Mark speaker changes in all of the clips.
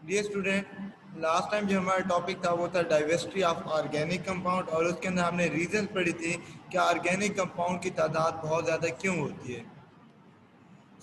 Speaker 1: Dear student, last time जो हमारा topic था वो था डाइवर्सिटी ऑफ ऑर्गेनिक कंपाउंड और उसके अंदर हमने रीजन पढ़ी थी कि ऑर्गेनिक कंपाउंड की तादाद बहुत ज़्यादा क्यों होती है।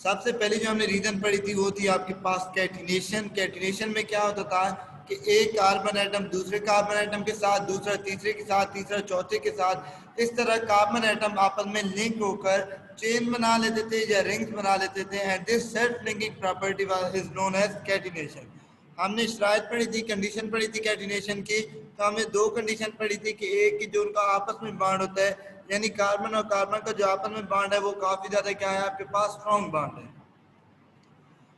Speaker 1: सबसे पहले जो हमने रीजन पढ़ी थी वो थी आपके पास कैटिनेशन। कैटिनेशन में क्या होता था कि एक कार्बन एटम दूसरे कार्बन एटम के साथ, दूसरा तीसरे के साथ, तीसरा चौथे के साथ, इस तरह कार्बन एटम आपस में लिंक होकर चेन बना लेते थे या रिंग्स बना लेते थे and this self linking property is known as catenation. हमने शराइत पढ़ी थी, कंडीशन पढ़ी थी कैटिनेशन की। तो हमने दो कंडीशन पढ़ी थी कि एक की जो उनका आपस में बॉन्ड होता है, यानी कार्बन और कार्बन का जो आपस में बॉन्ड है वो काफी ज्यादा क्या है आपके पास स्ट्रॉन्ग बॉन्ड है।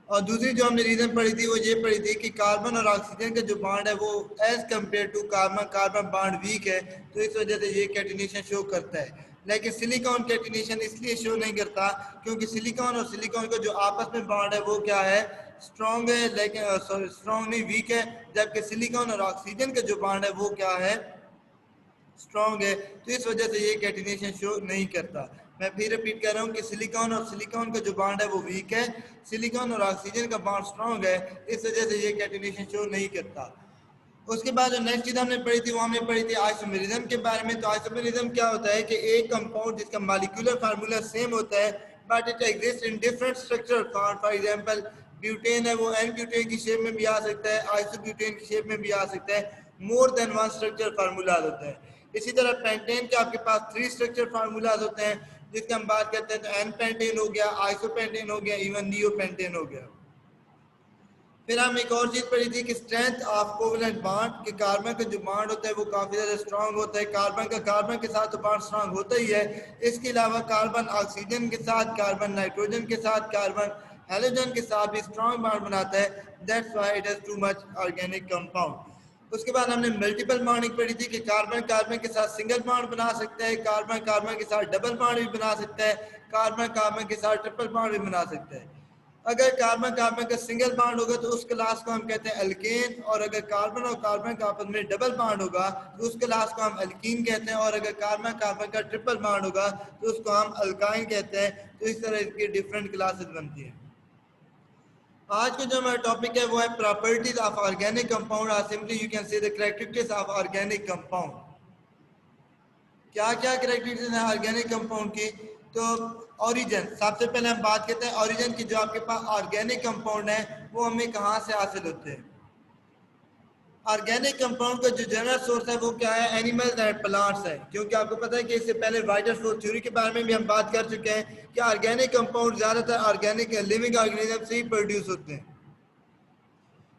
Speaker 1: और दूसरी जो हमने रीजन पढ़ी थी वो ये पढ़ी थी कि कार्बन और ऑक्सीजन का जो बॉन्ड है वो as compare to carbon carbon bond weak है, तो इस वजह से ये कैटिनेशन शो करता है। लेकिन सिलिकॉन कैटिनेशन इसलिए शो नहीं करता क्योंकि सिलिकॉन और सिलिकॉन का जो आपस में बॉन्ड है वो क्या है स्ट्रॉन्ग है, लेकिन स्ट्रॉन्ग नहीं वीक है, जबकि सिलिकॉन और ऑक्सीजन का जो बॉन्ड है वो क्या है स्ट्रॉन्ग है, तो इस वजह से ये कैटिनेशन शो नहीं करता। मैं फिर रिपीट कर रहा हूँ कि सिलिकॉन और सिलिकॉन का जो बॉन्ड है वो वीक है, सिलिकॉन और ऑक्सीजन का बॉन्ड स्ट्रॉन्ग है, इस वजह से ये कैटिनेशन शो नहीं करता। उसके बाद जो नेक्स्ट चीज हमने पढ़ी थी वो हमने पढ़ी थी आइसोमेरिज्म के बारे में। तो आइसोमेरिज्म क्या होता है कि एक कंपाउंड जिसका मॉलिक्यूलर फार्मूला सेम होता है but it exist in different structure form. For example butane है वो एन ब्यूटेन की शेप में भी आ सकता है, आइसोब्यूटेन की शेप में भी आ सकता है, more than one structure formula होता है। इसी तरह पेंटेन के आपके पास थ्री स्ट्रक्चर फार्मूलाज होते हैं, जिसकी हम बात करते हैं तो एन पेंटेन हो गया, आइसोपेंटेन हो गया, इवन नियो पेंटेन हो गया। फिर हम एक और चीज पढ़ी थी कि स्ट्रेंथ ऑफ कोवेलेंट बॉन्ड, कि कार्बन का जो बॉन्ड होता है वो काफी ज्यादा स्ट्रांग होता है, कार्बन का कार्बन के साथ तो बॉन्ड स्ट्रांग होता ही है। इसके अलावा कार्बन ऑक्सीजन के साथ, कार्बन नाइट्रोजन के साथ, कार्बन हेलोजन के साथ भी स्ट्रांग बॉन्ड बनाता है। That's why it has too much organic compound. उसके बाद हमने मल्टीपल बॉन्डिंग पढ़ी थी कि कार्बन कार्बन के साथ सिंगल बॉन्ड बना सकता है, कार्बन कार्बन के साथ डबल बॉन्ड भी बना सकता है, कार्बन कार्बन के साथ ट्रिपल बॉन्ड भी बना सकता है। अगर कार्बन कार्बन का सिंगल बॉन्ड होगा तो उस क्लास को हम कहते हैं अल्केन, और अगर कार्बन और कार्बन का आपस में डबल बॉन्ड होगा तो उस क्लास को हम अल्कीन कहते हैं, और अगर कार्बन कार्बन का ट्रिपल बॉन्ड होगा तो उसको हम अल्काइन कहते हैं। तो इस तरह इसकी डिफरेंट क्लासेस बनती हैं। आज का जो हमारा टॉपिक है वो है प्रॉपर्टीज ऑफ ऑर्गेनिक कंपाउंड, और simply you can say the characteristics of organic compound. क्या क्या कैरेक्टरिस्टिक्स हैं ऑर्गेनिक कंपाउंड की? तो ओरिजिन, सबसे पहले हम बात करते हैं ओरिजिन की। जो आपके पास ऑर्गेनिक कंपाउंड है वो हमें कहाँ से हासिल होते हैं? ऑर्गेनिक कंपाउंड का जो जनरल सोर्स है वो क्या है? एनिमल्स एंड प्लांट्स है, क्योंकि आपको पता है कि इससे पहले वाइडर सोर्स थ्योरी के बारे में भी हम बात कर चुके हैं कि ऑर्गेनिक कंपाउंड ज्यादातर ऑर्गेनिक लिविंग ऑर्गेनिज्म से ही प्रोड्यूस होते हैं।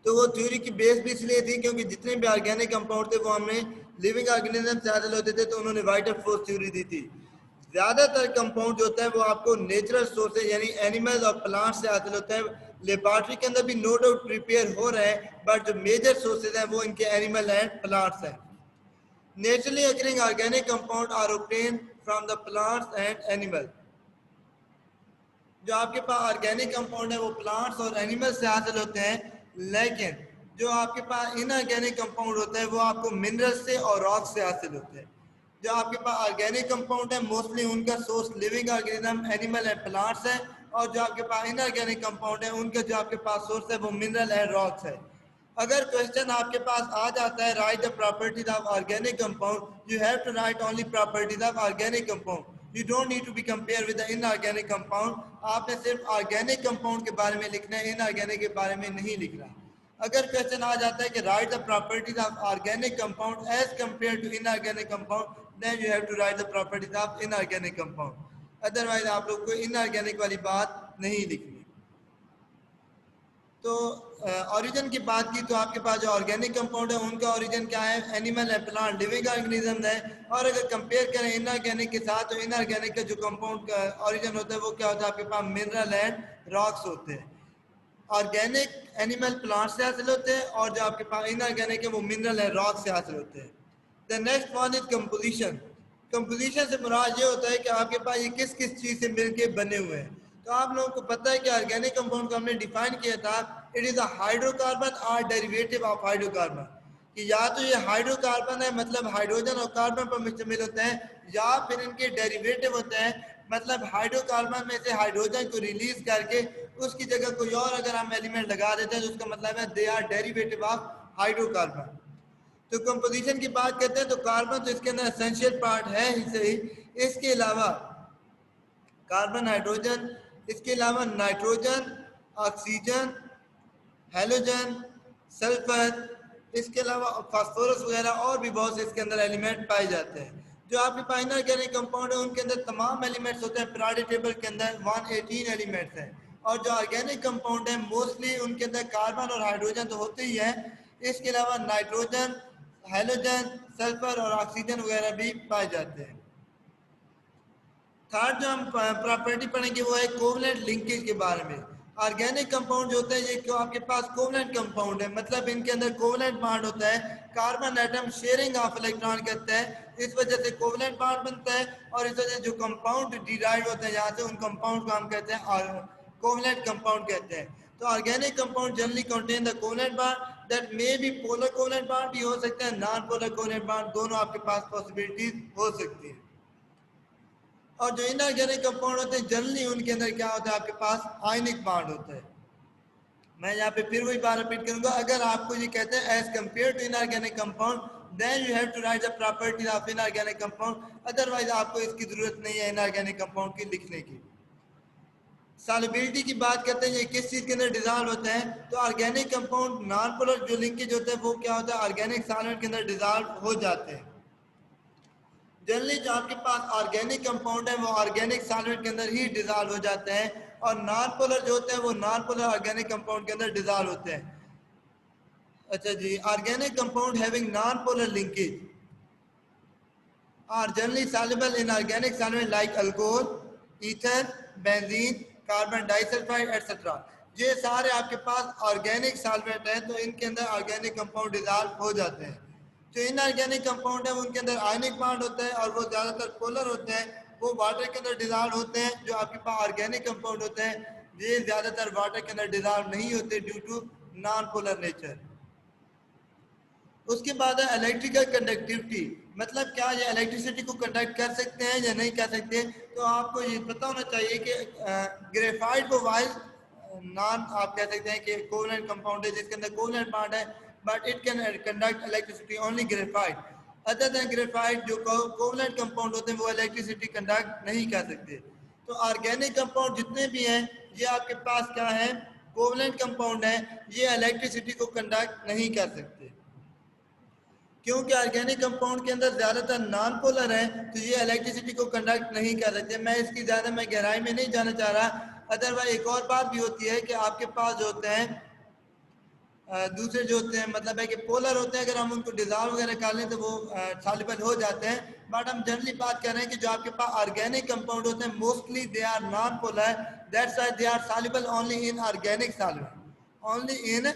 Speaker 1: तो वो थ्योरी की बेस भी इसलिए थी क्योंकि जितने भी ऑर्गेनिक कंपाउंड थे वो हमें लिविंग ऑर्गेनिज्म से हासिल होते थे, तो उन्होंने वाइटर फोर्स थ्योरी दी थी। ज्यादातर कंपाउंड जो होता है वो आपको नेचुरल सोर्स यानी एनिमल्स और प्लांट से हासिल होता है। लेबोरेटरी के अंदर भी नो डाउट प्रिपेयर हो रहे हैं, बट जो मेजर सोर्सेज हैं वो इनके एनिमल एंड प्लांट्स हैं। Naturally occurring organic compound are obtained from the plants and animal. जो आपके पास ऑर्गेनिक कंपाउंड है वो प्लांट्स और एनिमल्स से हासिल होते हैं, लेकिन जो आपके पास इनऑर्गेनिक कंपाउंड होते हैं वो आपको मिनरल्स से और रॉक से हासिल होते हैं। जो आपके पास ऑर्गेनिक कंपाउंड है मोस्टली उनका source living organism animal and plants है, और जो आपके पास इनऑर्गेनिक कंपाउंड है उनका जो आपके पास सोर्स है वो मिनरल एंड रॉक्स है। अगर क्वेश्चन आपके पास आ जाता है right the properties of organic compound, you have to write only properties of organic compound. You don't need to be compare with the inorganic compound. आपने सिर्फ ऑर्गेनिक कंपाउंड के बारे में लिखना है, इनऑर्गेनिक के बारे में नहीं लिखना। अगर क्वेश्चन आ जाता है कि right the properties of organic compound as compare to inorganic compound, then you have to write the properties of inorganic compound. Otherwise आप लोग को इनऑर्गेनिक वाली बात नहीं लिखनी। तो ओरिजिन की बात की तो आपके पास जो ऑर्गेनिक कंपाउंड है उनका ओरिजिन क्या है? एनिमल है, प्लांट, लिविंग ऑर्गेनिज्म है। और अगर कंपेयर करें इनऑर्गेनिक के साथ तो इनऑर्गेनिक का जो कंपाउंड का ओरिजिन होता है वो क्या होता है? आपके पास मिनरल एंड रॉक्स होते हैं। ऑर्गेनिक एनिमल प्लांट से हासिल होते हैं, और जो आपके पास इनऑर्गेनिक है वो मिनरल एंड रॉक से हासिल होते हैं। The next one is composition. Composition से मुराद ये होता है कि आपके पास ये किस किस चीज से मिलके बने हुए हैं। तो आप लोगों को पता है कि ऑर्गेनिक कंपाउंड को हमने डिफाइन किया था, इट इज अ हाइड्रोकार्बन और डेरिवेटिव ऑफ हाइड्रोकार्बन। कि या तो ये हाइड्रोकार्बन है मतलब हाइड्रोजन और कार्बन पर मुश्तमिल होते हैं, या फिर इनके डेरिवेटिव होते हैं मतलब हाइड्रोकार्बन में से हाइड्रोजन को रिलीज करके उसकी जगह कोई और अगर हम एलिमेंट लगा देते हैं तो उसका मतलब है they are derivative of hydrocarbon. तो कंपोजिशन की बात करते हैं तो कार्बन तो इसके अंदर एसेंशियल पार्ट है ही सही, इसके अलावा कार्बन, हाइड्रोजन, इसके अलावा नाइट्रोजन, ऑक्सीजन, हेलोजन, सल्फर, इसके अलावा फास्फोरस वगैरह और भी बहुत से इसके अंदर एलिमेंट पाए जाते हैं। जो आपके पास इनऑर्गेनिक कंपाउंड है उनके अंदर तमाम एलिमेंट्स होते हैं। पीरियोडिक टेबल के अंदर 118 एलिमेंट्स हैं और जो ऑर्गेनिक कंपाउंड है मोस्टली उनके अंदर कार्बन और हाइड्रोजन तो होते ही हैं, इसके अलावा नाइट्रोजन, हेलोजन, सल्फर और ऑक्सीजन वगैरह भी पाए जाते हैं। थर्ड जो हम प्रॉपर्टी पढ़ेंगे वो है कोवलेंट लिंकेज के बारे में। ऑर्गेनिक कंपाउंड जो होते हैं ये क्यों आपके पास कोवलेंट कंपाउंड है, मतलब इनके अंदर कोवलेंट बॉन्ड होता है, carbon atom sharing of electron करता है, इस वजह से कोवलेंट बॉन्ड बनता है और इस वजह से जो कंपाउंड डिराइव होते हैं यहाँ से उन कंपाउंड को हम कहते हैं और कोवलेंट कंपाउंड कहते हैं। तो organic compound generally contain the covalent bond that may be polar covalent bond भी हो सकते हैं, नॉन पोलर कोवलेंट बॉन्ड, दोनों आपके पास पॉसिबिलिटीज हो सकती है। और जो इनऑर्गेनिक कंपाउंड होते हैं जनरली उनके अंदर क्या होता है आपके पास आयनिक बॉन्ड होता है। मैं यहाँ पे फिर वही बात रिपीट करूंगा, अगर आपको ये कहते हैं as compare to inorganic compound then you have to write the properties of inorganic compound, otherwise आपको इसकी जरूरत नहीं है इनऑर्गेनिक कंपाउंड की लिखने की। सॉल्युबिलिटी की बात करते हैं ये किस चीज के अंदर डिजॉल्व होते हैं, तो ऑर्गेनिक कंपाउंड नॉन पोलर जो लिंकेज होता है वो क्या होता है ऑर्गेनिक सॉल्वेंट के अंदर डिजॉल्व हो जाते हैं। जनरली जो आपके पास ऑर्गेनिक कंपाउंड है वो ऑर्गेनिक सॉल्वेंट के अंदर ही डिजॉल्व हो जाते हैं और नॉन पोलर जो होते हैं वो नॉन पोलर ऑर्गेनिक कंपाउंड के अंदर डिजॉल्व होते हैं। अच्छा जी, organic compound having non polar linkage are generally soluble in organic solvent like alcohol, ether, benzene, carbon disulphide etcetera. ये सारे आपके पास ऑर्गेनिक सॉल्वेंट हैं तो इनके अंदर ऑर्गेनिक कंपाउंड डिजॉल्व हो जाते हैं। जो इनऑर्गेनिक कंपाउंड है उनके अंदर आयनिक बॉन्ड होता है और वो ज़्यादातर पोलर होते हैं, वो वाटर के अंदर डिजॉल्व होते हैं। जो आपके पास ऑर्गेनिक कंपाउंड होते हैं ये ज़्यादातर वाटर के अंदर डिजॉल्व नहीं होते due to non polar nature. उसके बाद है इलेक्ट्रिकल कंडक्टिविटी, मतलब क्या ये इलेक्ट्रिसिटी को कंडक्ट कर सकते हैं या नहीं कर सकते। तो आपको ये पता होना चाहिए कि ग्रेफाइट को वाइज नॉन आप कह सकते हैं कि कोवलेंट कंपाउंड है जिसके अंदर कोवलेंट बॉन्ड है, but it can conduct electricity only graphite. Other than graphite जो कोवलेंट कंपाउंड होते हैं वो इलेक्ट्रिसिटी कंडक्ट नहीं कर सकते। तो ऑर्गेनिक कंपाउंड जितने भी हैं ये आपके पास क्या है कोवलेंट कंपाउंड है, ये इलेक्ट्रिसिटी को कंडक्ट नहीं कर सकते क्योंकि ऑर्गेनिक कंपाउंड के अंदर ज्यादातर नॉन पोलर है तो ये इलेक्ट्रिसिटी को कंडक्ट नहीं कर सकते। मैं इसकी ज्यादा मैं गहराई में नहीं जाना चाह रहा। अदरवाइज एक और बात भी होती है कि आपके पास जो होते हैं दूसरे जो होते हैं मतलब है कि पोलर होते हैं, अगर हम उनको डिजॉल्व वगैरह कर लें तो वो सॉल्युबल हो जाते हैं। बट हम जनरली बात कर रहे हैं कि जो आपके पास ऑर्गेनिक कंपाउंड होते हैं mostly they are non polar, that's why they are soluble only in organic solvent, only in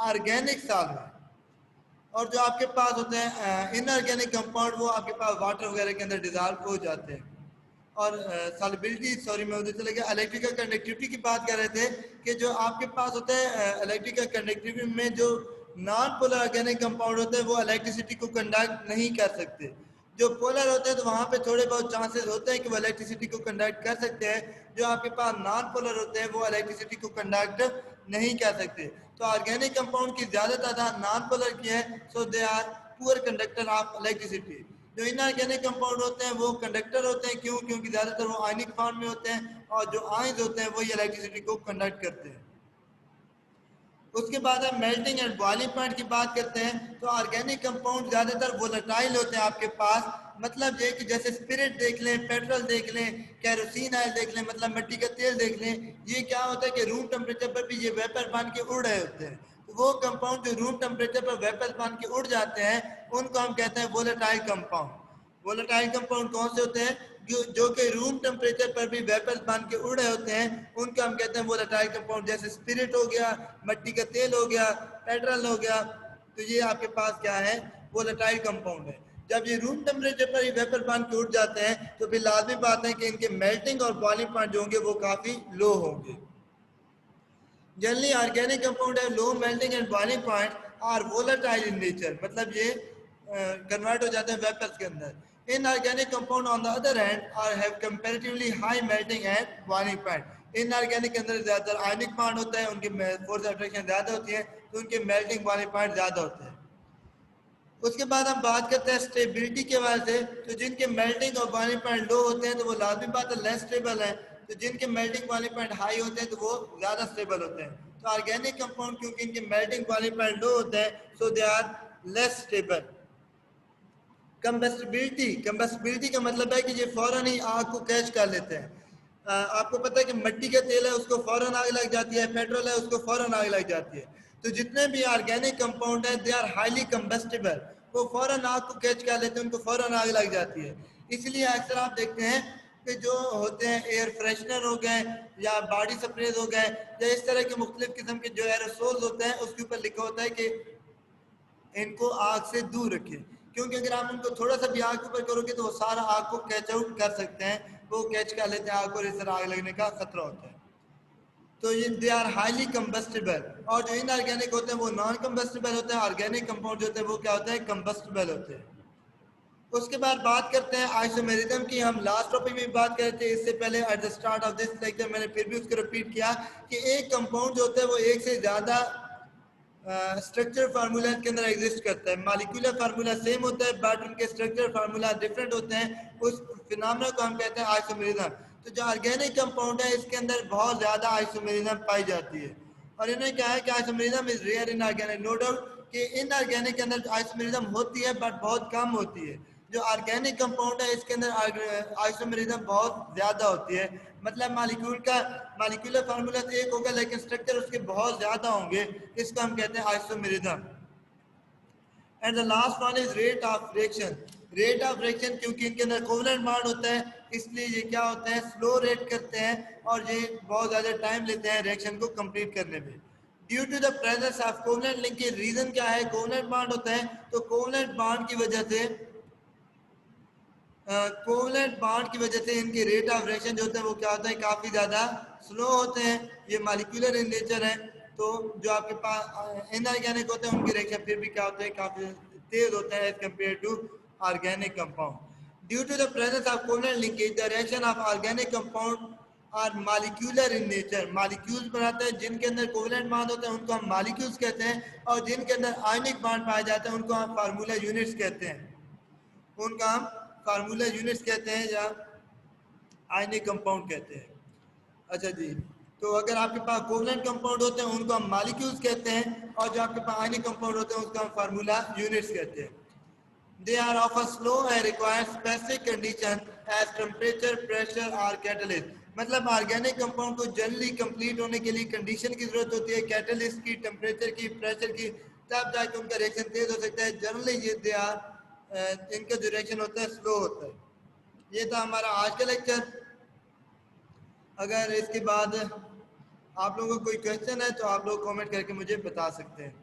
Speaker 1: organic solvent. और जो आपके पास होते हैं इनऑर्गेनिक कंपाउंड वो आपके पास वाटर वगैरह के अंदर डिजॉल्व हो जाते हैं। और सॉल्युबिलिटी सॉरी मैं उधर चले गया, इलेक्ट्रिकल कंडक्टिविटी की बात कर रहे थे कि जो आपके पास होता है इलेक्ट्रिकल कंडक्टिविटी में जो नॉन पोलर ऑर्गेनिक कंपाउंड होते हैं वो इलेक्ट्रिसिटी को कंडक्ट नहीं कर सकते। जो पोलर होते हैं तो वहाँ पे थोड़े बहुत चांसेस होते हैं कि वो इलेक्ट्रिसिटी को कंडक्ट कर सकते हैं। जो आपके पास नॉन पोलर होते हैं वो इलेक्ट्रिसिटी को कंडक्ट नहीं कर सकते। तो ऑर्गेनिक कंपाउंड की ज्यादा तादाद नॉन पोलर की है, so they are poor conductor of electricity. जो इनऑर्गेनिक कंपाउंड होते हैं वो कंडक्टर होते हैं, क्यों? क्योंकि ज्यादातर वो आयनिक फॉर्म में होते हैं और जो आयंस होते हैं वही इलेक्ट्रिसिटी को कंडक्ट करते हैं। उसके बाद हम मेल्टिंग एंड बॉइलिंग पॉइंट की बात करते हैं। तो ऑर्गेनिक कंपाउंड ज्यादातर वोलेटाइल होते हैं आपके पास, मतलब ये कि जैसे स्पिरिट देख लें, पेट्रोल देख लें, कैरोसिन ऑयल देख लें, मतलब मिट्टी का तेल देख लें, ये क्या होता है कि रूम टेम्परेचर पर भी ये वेपर बन के उड़ रहे होते हैं। तो वो कंपाउंड जो रूम टेम्परेचर पर वेपर बन के उड़ जाते हैं उनको हम कहते हैं वोलेटाइल कंपाउंड। वोलेटाइल कंपाउंड कौन से होते हैं? जो कि रूम टेम्परेचर पर भी वेपर्स बन के उड़ रहे होते हैं उनको हम कहते हैं वोलेटाइल कंपाउंड। जैसे स्पिरिट हो गया, मिट्टी का तेल हो गया, पेट्रोल हो गया, तो ये आपके पास क्या है वोलेटाइल कंपाउंड है। जब ये रूम टेम्परेचर पर ही वेपर बन के उड़ जाते हैं तो फिर लाजमी बात है कि इनके मेल्टिंग और बॉइलिंग पॉइंट जो होंगे वो काफी लो होंगे। जनरली ऑर्गेनिक कंपाउंड है low melting and boiling point are volatile in nature, मतलब ये कन्वर्ट हो जाते हैं वेपर्स के अंदर। Inorganic compound on the other hand are have comparatively high melting and boiling point. Inorganic के अंदर ज़्यादातर आयनिक बाड होता है, उनकी फोर्स अट्रैक्शन ज़्यादा होती है, तो उनके मेल्टिंग बॉइलिंग पॉइंट ज़्यादा होते हैं। उसके बाद हम बात करते हैं स्टेबिलिटी के बारे से। तो जिनके मेल्टिंग और बॉइलिंग पॉइंट लो होते हैं तो वो लाजमी बात है लेस स्टेबल है, तो जिनके मेल्टिंग बॉइलिंग पॉइंट हाई होते हैं तो वो ज़्यादा स्टेबल होते हैं। तो ऑर्गेनिक कंपाउंड क्योंकि इनके मेल्टिंग बॉइलिंग पॉइंट लो होते हैं, सो दे आर लेस स्टेबल। कंबस्टिबिलिटी, कंबस्टिबिलिटी का मतलब है कि ये फौरन ही आग को कैच कर लेते हैं। आपको पता है कि मिट्टी का तेल है उसको फौरन आग लग जाती है, पेट्रोल है उसको फौरन आग लग जाती है। तो जितने भी ऑर्गेनिक कंपाउंड हैं दे आर हाईली कंबस्टिबल, वो फौरन आग को कैच कर लेते हैं, उनको फौरन आग लग जाती है। इसलिए अक्सर आप देखते हैं कि जो होते हैं एयर फ्रेशनर हो गए या बॉडी स्प्रेज हो गए या इस तरह के मुख्तलिफ किस्म के जो एरोसोल्स होते हैं उसके ऊपर लिखा होता है कि इनको आग से दूर रखें, क्योंकि अगर आप उनको थोड़ा सा भी आग के ऊपर करोगे तो वो सारा आग को कैच आउट कर सकते हैं, वो कैच कर लेते हैं आग को, इस तरह आग लगने का खतरा होता है। तो ये दे आर हाईली कंबस्टिबल। और जो इनऑर्गेनिक होते हैं वो नॉन कंबस्टिबल होते हैं, ऑर्गेनिक कंपाउंड जो होते हैं वो क्या होते हैं, कंबस्टिबल होते हैं। उसके बाद बात करते हैं आइसोमेरिज्म की। हम लास्ट टॉपिक में बात कर रहे थे, इससे पहले at the start of this lecture मैंने फिर भी उसको रिपीट किया कि एक कंपाउंड जो होता है वो एक से ज़्यादा स्ट्रक्चर फार्मूला के अंदर एग्जिस्ट करता है। मालिक्यूलर फार्मूला सेम होता है बट उनके स्ट्रक्चर फार्मूला डिफरेंट होते हैं, उस फिनोमेना को हम कहते हैं आइसोमेरिज्म। तो जो ऑर्गेनिक कंपाउंड है इसके अंदर बहुत ज़्यादा आइसोमेरिज्म पाई जाती है, और इन्होंने कहा है कि isomerism is rare in organic. No doubt कि इनऑर्गेनिक के अंदर आइसोमेरिज्म होती है बट बहुत कम होती है। जो ऑर्गेनिक कंपाउंड है इसके अंदर आइसोमेरिज्म बहुत ज़्यादा होती है। मतलब मालिक्यूल का मालिक्यूलर फार्मूला तो एक होगा लेकिन स्ट्रक्चर उसके बहुत ज़्यादा होंगे, इसको हम कहते हैं isomerism. And the last one is rate of reaction. Rate of reaction क्योंकि इनके अंदर कोवलेंट बॉन्ड होता है इसलिए ये क्या होते हैं, स्लो रेट करते हैं और ये बहुत ज़्यादा टाइम लेते हैं रिएक्शन को कंप्लीट करने में। Due to the presence of covalent link, reason क्या है, कोवलेंट बॉन्ड होता है, तो कोवलेंट बॉन्ड की वजह से कोवलेंट बॉन्ड की वजह से इनके रेट ऑफ रिएक्शन जो होते हैं वो क्या होता है, काफ़ी ज़्यादा स्लो होते हैं। ये मॉलिक्यूलर इन नेचर है, तो जो आपके पास इनऑर्गेनिक होते हैं उनके रिएक्शन फिर भी क्या होते हैं, काफ़ी तेज होते हैं as compare to organic compound. Due to the presence of covalent linkage the reaction of organic compound are molecular in nature. Molecules बनाते हैं, जिनके अंदर कोवलेंट बॉन्ड होते हैं उनको हम मॉलिक्यूल्स कहते हैं, और जिनके अंदर आयनिक बॉन्ड पाए जाते हैं उनको हम फार्मूला यूनिट्स कहते हैं, उनका हम फार्मूला यूनिट्स कहते हैं या आयनिक कंपाउंड कहते हैं। अच्छा जी, तो अगर आपके पास कोवलेंट कंपाउंड होते हैं उनको हम मॉलिक्यूल्स कहते हैं, और जो आपके पास आयनिक कंपाउंड होते हैं उसको हम फार्मूला यूनिट्स कहते हैं। They are of a slow and require specific condition as temperature, pressure और कैटलिस्ट। मतलब ऑर्गेनिक कंपाउंड को जनरली कंप्लीट होने के लिए कंडीशन की जरूरत होती है, कैटलिस्ट की, टेम्परेचर की, प्रेशर की, तब जाके उनका रिएक्शन तेज हो सकता है। जनरली ये दे आर इनका जो रिएक्शन होता है स्लो होता है। ये था हमारा आज का लेक्चर। अगर इसके बाद आप लोगों को कोई क्वेश्चन है तो आप लोग कमेंट करके मुझे बता सकते हैं।